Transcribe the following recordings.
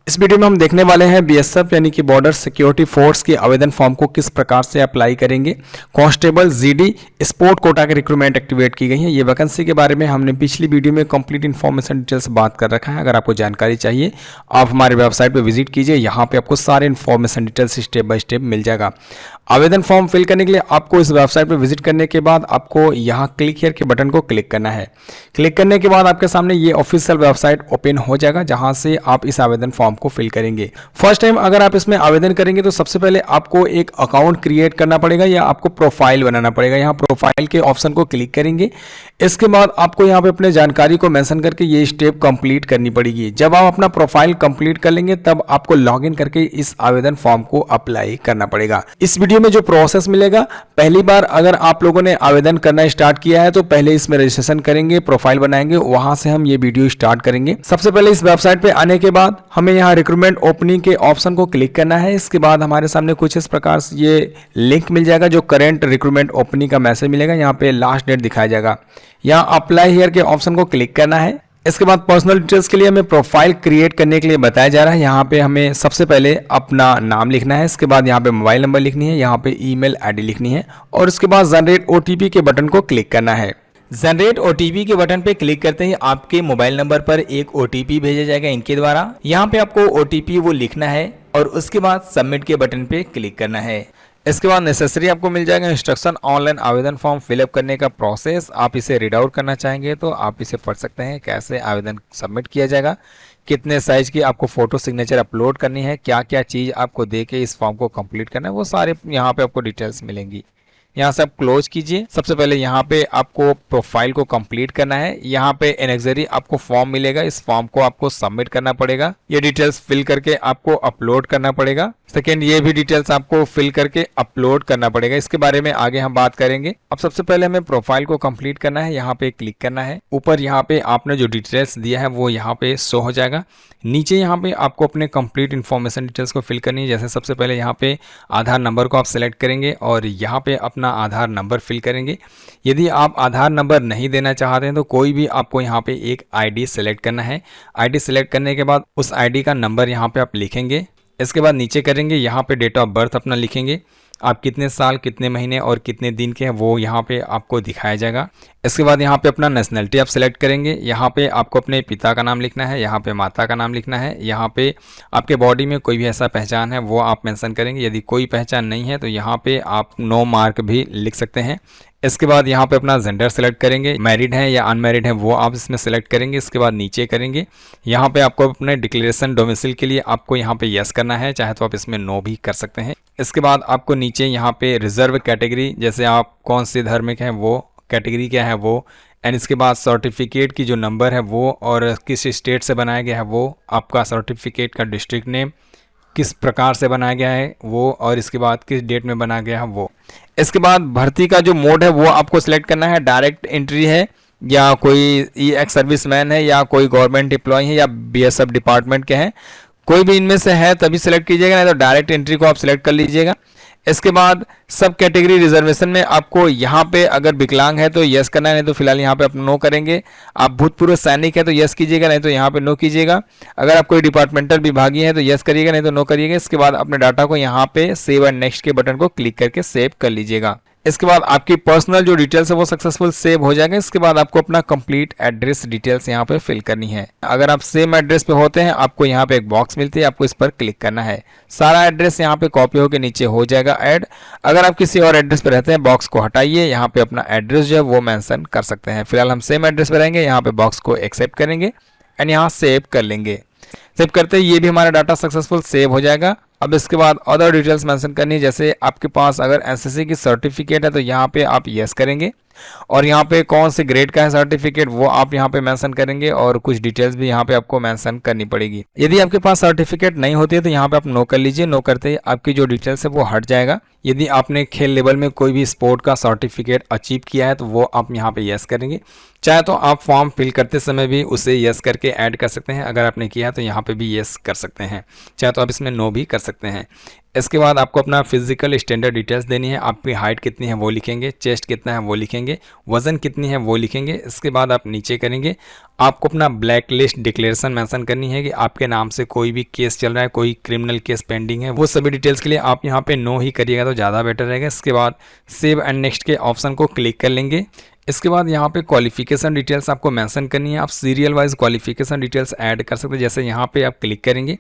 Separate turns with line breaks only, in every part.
इस वीडियो में हम देखने वाले हैं बीएसएफ यानी कि बॉर्डर सिक्योरिटी फोर्स की आवेदन फॉर्म को किस प्रकार से अप्लाई करेंगे। कांस्टेबल जीडी स्पोर्ट कोटा की रिक्रूटमेंट एक्टिवेट की गई है। ये वैकेंसी के बारे में हमने पिछली वीडियो में कंप्लीट इन्फॉर्मेशन डिटेल्स बात कर रखा है। अगर आपको जानकारी चाहिए आप हमारे वेबसाइट पर विजिट कीजिए, यहाँ पे आपको सारे information details step by step मिल जाएगा। आवेदन फॉर्म फिल करने के लिए आपको इस वेबसाइट पर विजिट करने के बाद आपको यहाँ क्लिक हियर के बटन को क्लिक करना है। क्लिक करने के बाद आपके सामने ये ऑफिशियल वेबसाइट ओपन हो जाएगा, जहां से आप इस आवेदन फॉर्म को फिल करेंगे। फर्स्ट टाइम अगर आप इसमें आवेदन करेंगे तो सबसे पहले आपको एक अकाउंट क्रिएट करना पड़ेगा या आपको प्रोफाइल बनाना पड़ेगा। यहाँ प्रोफाइल के ऑप्शन को क्लिक करेंगे। इसके बाद आपको यहाँ पे अपने जानकारी को मेंशन करके ये स्टेप कंप्लीट करनी पड़ेगी। जब आप अपना प्रोफाइल कंप्लीट कर लेंगे तब आपको लॉगिन करके इस आवेदन फॉर्म को अप्लाई करना पड़ेगा। इस वीडियो में जो प्रोसेस मिलेगा, पहली बार अगर आप लोगों ने आवेदन करना स्टार्ट किया है तो पहले इसमें रजिस्ट्रेशन करेंगे, प्रोफाइल बनाएंगे, वहां से हम ये वीडियो स्टार्ट करेंगे। सबसे पहले इस वेबसाइट पे आने के बाद हमें यहाँ रिक्रूटमेंट ओपनिंग के ऑप्शन को क्लिक करना है। इसके बाद हमारे सामने कुछ इस प्रकार से ये लिंक मिल जाएगा, जो करंट रिक्रूटमेंट ओपनिंग का मैसेज मिलेगा। यहाँ पे लास्ट डेट दिखाया जाएगा। यहाँ अप्लाई हियर के ऑप्शन को क्लिक करना है। इसके बाद पर्सनल डिटेल्स के लिए हमें प्रोफाइल क्रिएट करने के लिए बताया जा रहा है। यहाँ पे हमें सबसे पहले अपना नाम लिखना है, इसके बाद यहाँ पे मोबाइल नंबर लिखनी है, यहाँ पे ईमेल आईडी लिखनी है और इसके बाद जनरेट ओटीपी के बटन को क्लिक करना है। जनरेट ओटीपी के बटन पे क्लिक करते ही आपके मोबाइल नंबर पर एक ओटीपी भेजा जाएगा इनके द्वारा। यहाँ पे आपको ओटीपी वो लिखना है और उसके बाद सबमिट के बटन पे क्लिक करना है। इसके बाद नेसेसरी आपको मिल जाएगा इंस्ट्रक्शन ऑनलाइन आवेदन फॉर्म फिलअप करने का प्रोसेस। आप इसे रीड आउट करना चाहेंगे तो आप इसे पढ़ सकते हैं, कैसे आवेदन सबमिट किया जाएगा, कितने साइज की आपको फोटो सिग्नेचर अपलोड करनी है, क्या क्या चीज़ आपको दे के इस फॉर्म को कंप्लीट करना है, वो सारे यहाँ पे आपको डिटेल्स मिलेंगी। यहाँ से आप क्लोज कीजिए। सबसे पहले यहाँ पे आपको प्रोफाइल को कंप्लीट करना है। यहाँ पे एनेक्सरी आपको फॉर्म मिलेगा, इस फॉर्म को आपको सबमिट करना पड़ेगा। ये डिटेल्स फिल करके आपको अपलोड करना पड़ेगा। सेकेंड, ये भी डिटेल्स आपको फिल करके अपलोड करना पड़ेगा। इसके बारे में आगे हम बात करेंगे। अब सबसे पहले हमें प्रोफाइल को कंप्लीट करना है। यहाँ पे क्लिक करना है। ऊपर यहाँ पे आपने जो डिटेल्स दिया है वो यहाँ पे शो हो जाएगा। नीचे यहाँ पे आपको अपने कंप्लीट इन्फॉर्मेशन डिटेल्स को फिल करनी है। जैसे सबसे पहले यहाँ पे आधार नंबर को आप सिलेक्ट करेंगे और यहाँ पे अपना आधार नंबर फिल करेंगे। यदि आप आधार नंबर नहीं देना चाहते हैं तो कोई भी आपको यहाँ पे एक आईडी सेलेक्ट करना है। आईडी सेलेक्ट करने के बाद उस आईडी का नंबर यहाँ पे आप लिखेंगे। इसके बाद नीचे करेंगे, यहाँ पे डेट ऑफ बर्थ अपना लिखेंगे। आप कितने साल, कितने महीने और कितने दिन के हैं वो यहाँ पे आपको दिखाया जाएगा। इसके बाद यहाँ पे अपना नेशनलिटी आप सिलेक्ट करेंगे। यहाँ पे आपको अपने पिता का नाम लिखना है, यहाँ पे माता का नाम लिखना है। यहाँ पे आपके बॉडी में कोई भी ऐसा पहचान है वो आप मेंशन करेंगे। यदि कोई पहचान नहीं है तो यहाँ पे आप नो मार्क भी लिख सकते हैं। इसके बाद यहाँ पे अपना जेंडर सेलेक्ट करेंगे, मैरिड है या अनमैरिड है वो आप इसमें सेलेक्ट करेंगे। इसके बाद नीचे करेंगे, यहाँ पे आपको अपने डिक्लेरेशन डोमिसाइल के लिए आपको यहाँ पे यस करना है, चाहे तो आप इसमें नो भी कर सकते हैं। इसके बाद आपको नीचे यहाँ पे रिजर्व कैटेगरी, जैसे आप कौन से धर्म के हैं वो कैटेगरी क्या है वो, एंड इसके बाद सर्टिफिकेट की जो नंबर है वो और किस स्टेट से बनाया गया है वो, आपका सर्टिफिकेट का डिस्ट्रिक्ट नेम किस प्रकार से बनाया गया है वो, और इसके बाद किस डेट में बनाया गया है वो। इसके बाद भर्ती का जो मोड है वो आपको सिलेक्ट करना है। डायरेक्ट एंट्री है या कोई एक्स सर्विसमैन है या कोई गवर्नमेंट एम्प्लॉय है या बीएसएफ डिपार्टमेंट के हैं, कोई भी इनमें से है तभी सिलेक्ट कीजिएगा, नहीं तो डायरेक्ट एंट्री को आप सिलेक्ट कर लीजिएगा। इसके बाद सब कैटेगरी रिजर्वेशन में आपको यहाँ पे अगर विकलांग है तो यस करना है, नहीं तो फिलहाल यहाँ पे आप नो करेंगे। आप भूतपूर्व सैनिक है तो यस कीजिएगा, नहीं तो यहाँ पे नो कीजिएगा। अगर आप कोई डिपार्टमेंटल विभागीय है तो यस करिएगा, नहीं तो नो करिएगा। इसके बाद अपने डाटा को यहाँ पे सेव एंड नेक्स्ट के बटन को क्लिक करके सेव कर लीजिएगा। इसके बाद आपकी पर्सनल जो डिटेल्स है वो सक्सेसफुल सेव हो जाएगा। इसके बाद आपको अपना कंप्लीट एड्रेस डिटेल्स यहाँ पे फिल करनी है। अगर आप सेम एड्रेस पे होते हैं आपको यहाँ पे एक बॉक्स मिलती है, आपको इस पर क्लिक करना है। सारा एड्रेस यहाँ पे कॉपी होकर नीचे हो जाएगा ऐड। अगर आप किसी और एड्रेस पे रहते हैं बॉक्स को हटाइए, यहाँ पे अपना एड्रेस जो है वो मेंशन कर सकते हैं। फिलहाल हम सेम एड्रेस पे रहेंगे, यहाँ पे बॉक्स को एक्सेप्ट करेंगे एंड यहाँ सेव कर लेंगे। सेव करते ही ये भी हमारा डाटा सक्सेसफुल सेव हो जाएगा। अब इसके बाद अदर डिटेल्स मेंशन करनी है, जैसे आपके पास अगर एसएससी की सर्टिफिकेट है तो यहाँ पे आप यस करेंगे और यहाँ पे कौन से ग्रेड का है सर्टिफिकेट वो आप यहाँ पे मेंशन करेंगे और कुछ डिटेल्स भी यहाँ पे आपको मेंशन करनी पड़ेगी। यदि आपके पास सर्टिफिकेट नहीं होती है तो यहाँ पे आप नो कर लीजिए। नो करते ही आपकी जो डिटेल्स है वो हट जाएगा। यदि आपने खेल लेवल में कोई भी स्पोर्ट का सर्टिफिकेट अचीव किया है तो वो आप यहाँ पे यस करेंगे। चाहे तो आप फॉर्म फिल करते समय भी उसे यस करके ऐड कर सकते हैं। अगर आपने किया है तो यहाँ पे भी यस कर सकते हैं, चाहे तो आप इसमें नो भी कर सकते हैं। इसके बाद आपको अपना फिजिकल स्टैंडर्ड डिटेल्स देनी है। आपकी हाइट कितनी है वो लिखेंगे, चेस्ट कितना है वो लिखेंगे, वजन कितनी है वो लिखेंगे। इसके बाद आप नीचे करेंगे, आपको अपना ब्लैक लिस्ट डिक्लेरेशन मेंशन करनी है कि आपके नाम से कोई भी केस चल रहा है, कोई क्रिमिनल केस पेंडिंग है, वो सभी डिटेल्स के लिए आप यहाँ पे नो ही करिएगा तो ज़्यादा बेटर रहेगा। इसके बाद सेव एंड नेक्स्ट के ऑप्शन को क्लिक कर लेंगे। इसके बाद यहाँ पे क्वालिफिकेशन डिटेल्स आपको मेंशन करनी है। आप serial wise qualification details add कर सकते हैं। जैसे यहाँ पे आप क्लिक करेंगे,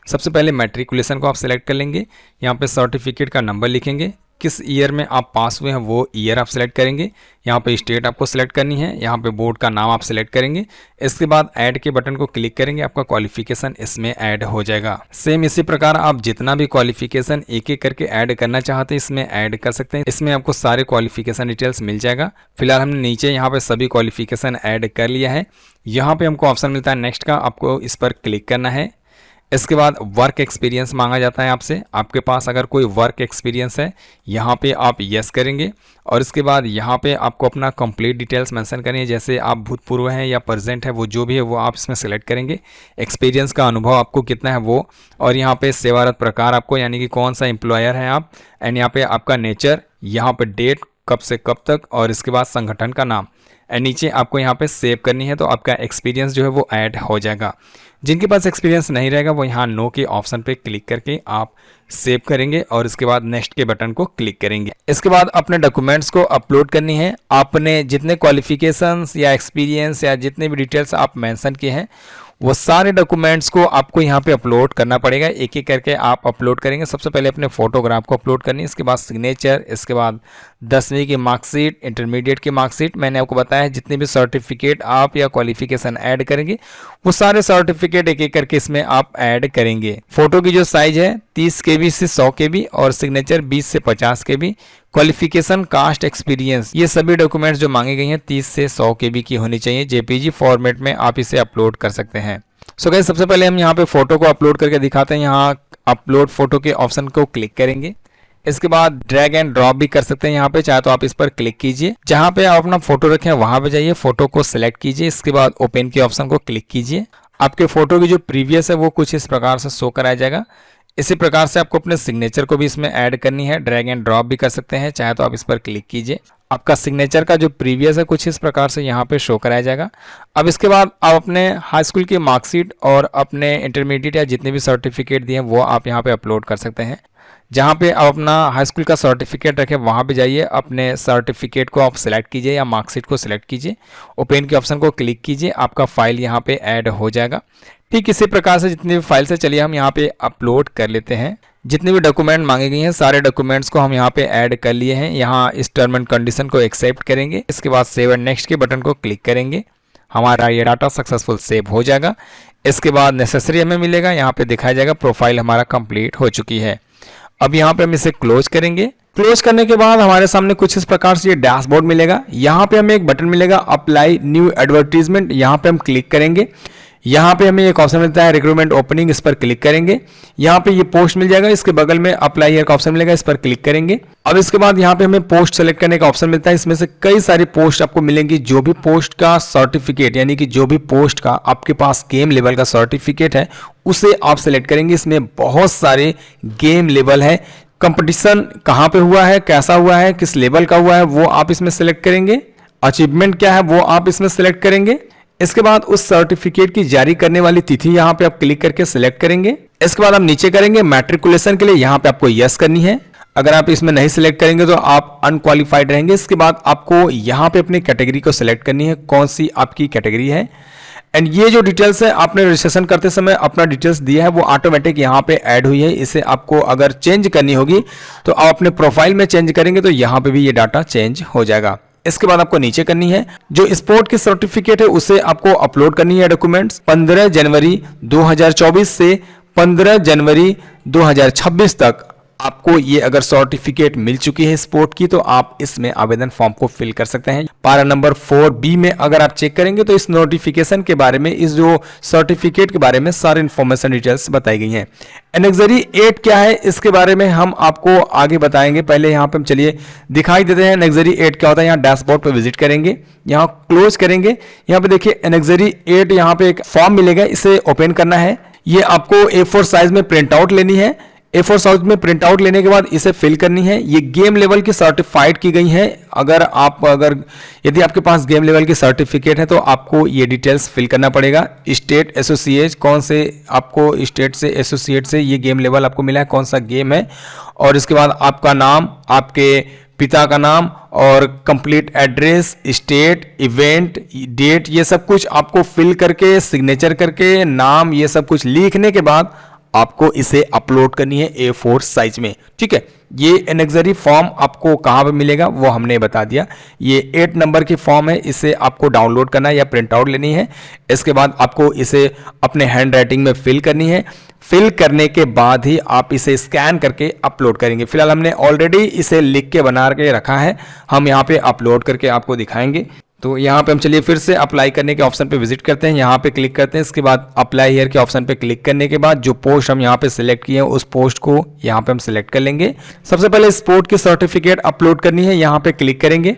सबसे पहले मैट्रिकुलेशन को आप सेलेक्ट कर लेंगे। यहाँ पे सर्टिफिकेट का नंबर लिखेंगे, किस ईयर में आप पास हुए हैं वो ईयर आप सेलेक्ट करेंगे। यहाँ पे स्टेट आपको सेलेक्ट करनी है, यहाँ पे बोर्ड का नाम आप सेलेक्ट करेंगे। इसके बाद ऐड के बटन को क्लिक करेंगे, आपका क्वालिफिकेशन इसमें ऐड हो जाएगा। सेम इसी प्रकार आप जितना भी क्वालिफिकेशन एक एक करके ऐड करना चाहते हैं इसमें ऐड कर सकते हैं। इसमें आपको सारे क्वालिफिकेशन डिटेल्स मिल जाएगा। फिलहाल हमने नीचे यहाँ पे सभी क्वालिफिकेशन ऐड कर लिया है। यहाँ पे हमको ऑप्शन मिलता है नेक्स्ट का, आपको इस पर क्लिक करना है। इसके बाद वर्क एक्सपीरियंस मांगा जाता है आपसे, आपके पास अगर कोई वर्क एक्सपीरियंस है यहाँ पे आप यस करेंगे। और इसके बाद यहाँ पे आपको अपना कंप्लीट डिटेल्स मेंशन करनी है, जैसे आप भूतपूर्व हैं या प्रेजेंट है, वो जो भी है वो आप इसमें सेलेक्ट करेंगे। एक्सपीरियंस का अनुभव आपको कितना है वो, और यहाँ पे सेवारत प्रकार आपको यानी कि कौन सा एम्प्लॉयर है आप, एंड यहाँ पे आपका नेचर, यहाँ पे डेट कब से कब तक, और इसके बाद संगठन का नाम, एंड नीचे आपको यहाँ पे सेव करनी है। तो आपका एक्सपीरियंस जो है वो ऐड हो जाएगा। जिनके पास एक्सपीरियंस नहीं रहेगा वो यहाँ नो के ऑप्शन पे क्लिक करके आप सेव करेंगे और इसके बाद नेक्स्ट के बटन को क्लिक करेंगे। इसके बाद अपने डॉक्यूमेंट्स को अपलोड करनी है। आपने जितने क्वालिफिकेशंस या एक्सपीरियंस या जितने भी डिटेल्स आप मेंशन किए हैं वो सारे डॉक्यूमेंट्स को आपको यहाँ पे अपलोड करना पड़ेगा। एक एक करके आप अपलोड करेंगे। सबसे पहले अपने फोटोग्राफ को अपलोड करनी है, इसके बाद सिग्नेचर, इसके बाद 10वीं की मार्कशीट, इंटरमीडिएट की मार्कशीट। मैंने आपको बताया है जितने भी सर्टिफिकेट आप या क्वालिफिकेशन ऐड करेंगे वो सारे सर्टिफिकेट एक एक करके इसमें आप ऐड करेंगे। फोटो की जो साइज है 30 KB से 100 KB और सिग्नेचर 20 से 50 KB। क्वालिफिकेशन, कास्ट, एक्सपीरियंस, ये सभी डॉक्यूमेंट्स जो मांगी गई हैं 30 से 100 KB की होनी चाहिए। JPG फॉर्मेट में आप इसे अपलोड कर सकते हैं। सो गाइस, सबसे पहले हम यहाँ पे फोटो को अपलोड करके दिखाते हैं। यहाँ अपलोड फोटो के ऑप्शन को क्लिक करेंगे। इसके बाद ड्रैग एंड ड्रॉप भी कर सकते हैं यहाँ पे, चाहे तो आप इस पर क्लिक कीजिए। जहाँ पे आप अपना फोटो रखें वहां पे जाइए, फोटो को सिलेक्ट कीजिए। इसके बाद ओपन के ऑप्शन को क्लिक कीजिए। आपके फोटो की जो प्रीवियस है वो कुछ इस प्रकार से शो कराया जाएगा। इसी प्रकार से आपको अपने सिग्नेचर को भी इसमें ऐड करनी है। ड्रैग एंड ड्रॉप भी कर सकते हैं, चाहे तो आप इस पर क्लिक कीजिए। आपका सिग्नेचर का जो प्रीवियस है कुछ इस प्रकार से यहाँ पे शो कराया जाएगा। अब इसके बाद आप अपने हाई स्कूल की मार्कशीट और अपने इंटरमीडिएट या जितने भी सर्टिफिकेट दिए हैं वो आप यहाँ पे अपलोड कर सकते हैं। जहाँ पे आप अपना हाई स्कूल का सर्टिफिकेट रखें वहाँ पे जाइए, अपने सर्टिफिकेट को आप सिलेक्ट कीजिए या मार्कशीट को सिलेक्ट कीजिए। ओपन के ऑप्शन को क्लिक कीजिए, आपका फाइल यहाँ पे ऐड हो जाएगा। ठीक इसी प्रकार से जितनी भी फाइल्स है चलिए हम यहाँ पे अपलोड कर लेते हैं। जितने भी डॉक्यूमेंट मांगे गए हैं सारे डॉक्यूमेंट्स को हम यहाँ पे ऐड कर लिए हैं। यहाँ इस टर्म एंड कंडीशन को एक्सेप्ट करेंगे। इसके बाद सेव एंड नेक्स्ट के बटन को क्लिक करेंगे। हमारा ये डाटा सक्सेसफुल सेव हो जाएगा। इसके बाद नेसेसरी हमें मिलेगा, यहाँ पे दिखाया जाएगा प्रोफाइल हमारा कंप्लीट हो चुकी है। अब यहाँ पे हम इसे क्लोज करेंगे। क्लोज करने के बाद हमारे सामने कुछ इस प्रकार से ये डैशबोर्ड मिलेगा। यहाँ पे हमें एक बटन मिलेगा अप्लाई न्यू एडवर्टीजमेंट, यहाँ पे हम क्लिक करेंगे। यहाँ पे हमें एक ऑप्शन मिलता है रिक्रूटमेंट ओपनिंग, इस पर क्लिक करेंगे। यहाँ पे ये पोस्ट मिल जाएगा, इसके बगल में अप्लाई हियर का ऑप्शन मिलेगा, इस पर क्लिक करेंगे। अब इसके बाद यहाँ पे हमें पोस्ट सेलेक्ट करने का ऑप्शन मिलता है। इसमें से कई सारी पोस्ट आपको मिलेंगी। जो भी पोस्ट का सर्टिफिकेट यानी कि जो भी पोस्ट का आपके पास गेम लेवल का सर्टिफिकेट है उसे आप सेलेक्ट करेंगे। इसमें बहुत सारे गेम लेवल है। कंपटीशन कहाँ पे हुआ है, कैसा हुआ है, किस लेवल का हुआ है वो आप इसमें सेलेक्ट करेंगे। अचीवमेंट क्या है वो आप इसमें सेलेक्ट करेंगे। इसके बाद उस सर्टिफिकेट की जारी करने वाली तिथि यहाँ पे आप क्लिक करके सिलेक्ट करेंगे। इसके बाद आप नीचे करेंगे मैट्रिकुलेशन के लिए, यहाँ पे आपको यस करनी है। अगर आप इसमें नहीं सिलेक्ट करेंगे तो आप अनक्वालिफाइड रहेंगे। इसके बाद आपको यहाँ पे अपनी कैटेगरी को सिलेक्ट करनी है, कौन सी आपकी कैटेगरी है। एंड ये जो डिटेल्स है आपने रजिस्ट्रेशन करते समय अपना डिटेल्स दिया है वो ऑटोमेटिक यहाँ पे ऐड हुई है। इसे आपको अगर चेंज करनी होगी तो आप अपने प्रोफाइल में चेंज करेंगे तो यहाँ पे भी ये डाटा चेंज हो जाएगा। इसके बाद आपको नीचे करनी है जो स्पोर्ट की सर्टिफिकेट है उसे आपको अपलोड करनी है डॉक्यूमेंट्स। 15 जनवरी 2024 से 15 जनवरी 2026 तक आपको ये अगर सर्टिफिकेट मिल चुकी है स्पोर्ट की तो आप इसमें आवेदन फॉर्म को फिल कर सकते हैं। पारा नंबर 4B में अगर आप चेक करेंगे तो इस नोटिफिकेशन के बारे में, इस जो सर्टिफिकेट के बारे में सारी इंफॉर्मेशन डिटेल्स बताई गई हैं। एनेक्जरी 8 क्या है इसके बारे में हम आपको आगे बताएंगे। पहले यहाँ पे हम चलिए दिखाई देते हैं एनेक्जरी 8 क्या होता है। यहाँ डैशबोर्ड पर विजिट करेंगे, यहाँ क्लोज करेंगे। यहाँ पे देखिए एनेक्जरी 8 यहाँ पे एक फॉर्म मिलेगा, इसे ओपन करना है। ये आपको A4 साइज में प्रिंट आउट लेनी है। A4 साइज में प्रिंट आउट लेने के बाद इसे फिल करनी है। ये गेम लेवल की सर्टिफाइड की गई है। अगर यदि आपके पास गेम लेवल की सर्टिफिकेट है तो आपको ये डिटेल्स फिल करना पड़ेगा। स्टेट एसोसिएट, कौन से आपको स्टेट से एसोसिएट से ये गेम लेवल आपको मिला है, कौन सा गेम है, और इसके बाद आपका नाम, आपके पिता का नाम और complete address, state, event, date, ये सब कुछ आपको फिल करके सिग्नेचर करके नाम ये सब कुछ लिखने के बाद आपको इसे अपलोड करनी है A4 साइज में। ठीक है, ये एनेक्सरी फॉर्म आपको कहां पे मिलेगा वो हमने बता दिया। ये 8 नंबर की फॉर्म है, इसे आपको डाउनलोड करना है या प्रिंट आउट लेनी है। इसके बाद आपको इसे अपने हैंड राइटिंग में फिल करनी है। फिल करने के बाद ही आप इसे स्कैन करके अपलोड करेंगे। फिलहाल हमने ऑलरेडी इसे लिख के बना के रखा है, हम यहाँ पे अपलोड करके आपको दिखाएंगे। तो यहाँ पे हम चलिए फिर से अप्लाई करने के ऑप्शन पे विजिट करते हैं, यहाँ पे क्लिक करते हैं। इसके बाद अप्लाई हियर के ऑप्शन पे क्लिक करने के बाद जो पोस्ट हम यहाँ पे सिलेक्ट किए हैं उस पोस्ट को यहाँ पे हम सिलेक्ट कर लेंगे। सबसे पहले स्पोर्ट की सर्टिफिकेट अपलोड करनी है, यहाँ पे क्लिक करेंगे।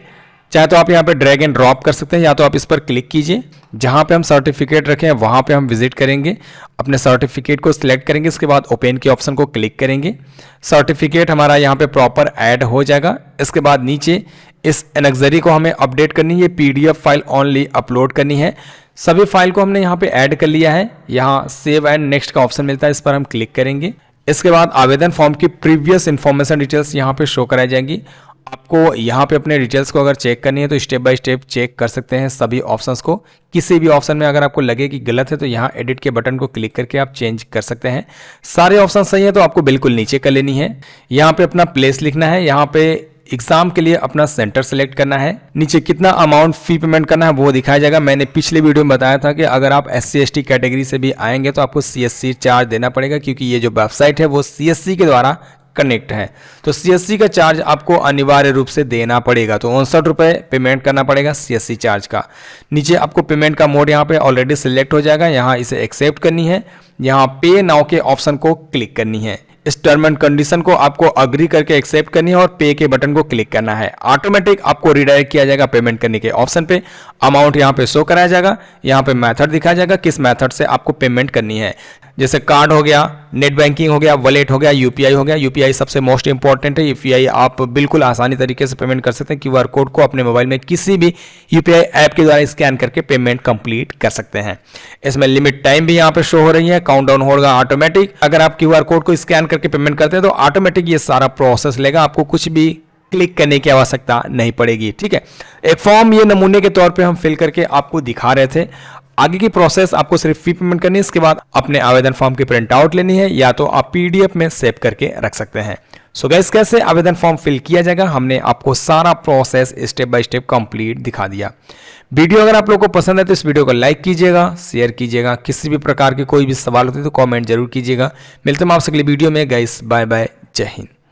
चाहे तो आप यहाँ पे ड्रैग एंड ड्रॉप कर सकते हैं या तो आप इस पर क्लिक कीजिए। जहाँ पे हम सर्टिफिकेट रखें हैं वहाँ पे हम विजिट करेंगे, अपने सर्टिफिकेट को सिलेक्ट करेंगे। इसके बाद ओपन के ऑप्शन को क्लिक करेंगे। सर्टिफिकेट हमारा यहाँ पे प्रॉपर ऐड हो जाएगा। इसके बाद नीचे इस एनेक्सरी को हमें अपडेट करनी है, PDF फाइल ओनली अपलोड करनी है। सभी फाइल को हमने यहाँ पे ऐड कर लिया है। यहाँ सेव एंड नेक्स्ट का ऑप्शन मिलता है, इस पर हम क्लिक करेंगे। इसके बाद आवेदन फॉर्म की प्रीवियस इंफॉर्मेशन डिटेल्स यहाँ पे शो कराई जाएंगी। आपको यहाँ पे अपने डिटेल्स को अगर चेक करनी है तो स्टेप बाय स्टेप चेक कर सकते हैं सभी ऑप्शंस को। किसी भी ऑप्शन में अगर आपको लगे कि गलत है तो यहाँ एडिट के बटन को क्लिक करके आप चेंज कर सकते हैं। सारे ऑप्शन सही है तो आपको बिल्कुल नीचे कर लेनी है। यहाँ पे अपना प्लेस लिखना है, यहाँ पे एग्जाम के लिए अपना सेंटर सेलेक्ट करना है। नीचे कितना अमाउंट फी पेमेंट करना है वो दिखाया जाएगा। मैंने पिछले वीडियो में बताया था कि अगर आप SC ST कैटेगरी से भी आएंगे तो आपको CSC चार्ज देना पड़ेगा, क्योंकि ये जो वेबसाइट है वो CSC के द्वारा कनेक्ट है। तो CSC का चार्ज आपको अनिवार्य रूप से देना पड़ेगा। तो 59 रुपये पेमेंट करना पड़ेगा CSC चार्ज का। नीचे आपको पेमेंट का मोड यहाँ पे ऑलरेडी सिलेक्ट हो जाएगा, यहाँ इसे एक्सेप्ट करनी है। यहाँ पे नाउ के ऑप्शन को क्लिक करनी है। इस टर्म एंड कंडीशन को आपको अग्री करके एक्सेप्ट करनी है और पे के बटन को क्लिक करना है। ऑटोमेटिक आपको रिडायरेक्ट किया जाएगा पेमेंट करने के ऑप्शन पे। अमाउंट यहाँ पे शो कराया जाएगा, यहाँ पे मेथड दिखाया जाएगा किस मेथड से आपको पेमेंट करनी है। जैसे कार्ड हो गया, नेट बैंकिंग हो गया, वॉलेट हो गया, UPI हो गया। UPI सबसे मोस्ट इंपॉर्टेंट है। UPI आप बिल्कुल आसानी तरीके से पेमेंट कर सकते हैं। QR कोड को अपने मोबाइल में किसी भी UPI ऐप के द्वारा स्कैन करके पेमेंट कंप्लीट कर सकते हैं। इसमें लिमिट टाइम भी यहाँ पे शो हो रही है, काउंटडाउन होगा ऑटोमेटिक। अगर आप QR कोड को स्कैन करके पेमेंट करते हैं तो ऑटोमेटिक ये सारा प्रोसेस लेगा, आपको कुछ भी क्लिक करने की आवश्यकता नहीं पड़ेगी। ठीक है, एक फॉर्म ये नमूने के तौर पे हम फिल करके आपको दिखा रहे थे। आगे की प्रोसेस आपको सिर्फ फी पेमेंट करनी है। इसके बाद अपने आवेदन फॉर्म की प्रिंट आउट लेनी है या तो आप PDF में सेव करके रख सकते हैं। सो गाइस, कैसे आवेदन फॉर्म फिल किया जाएगा हमने आपको सारा process step by step complete दिखा दिया। वीडियो अगर आप लोगों को पसंद है तो इस वीडियो को लाइक कीजिएगा, शेयर कीजिएगा। किसी भी प्रकार के कोई भी सवाल होते हैं तो कमेंट जरूर कीजिएगा। मिलते हैं आपसे अगली वीडियो में। गाइस बाय बाय, जय हिंद।